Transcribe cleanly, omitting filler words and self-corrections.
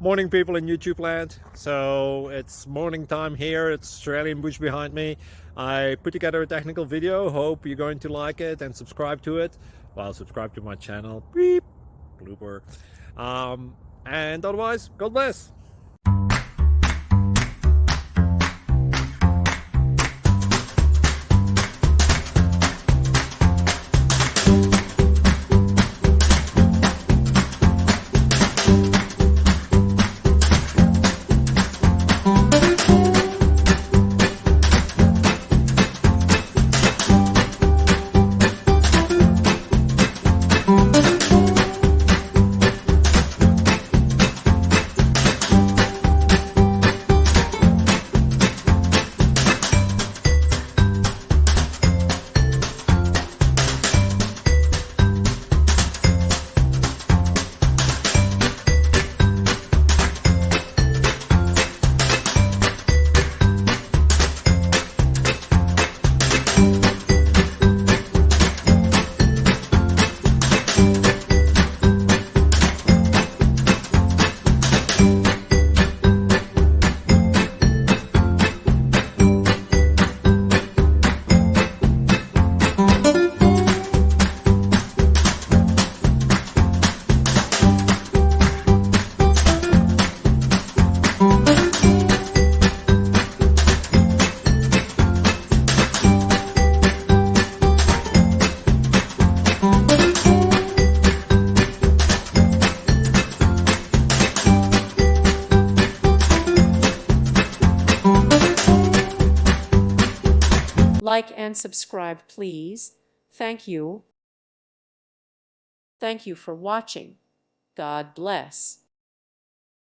Morning, people in YouTube land. So it's morning time here. It's Australian bush behind me. I put together a technical video. Hope you're going to like it and subscribe to it. Well, subscribe to my channel. Beep, blooper. And otherwise, God bless. Like and subscribe, please. Thank you. Thank you for watching. God bless.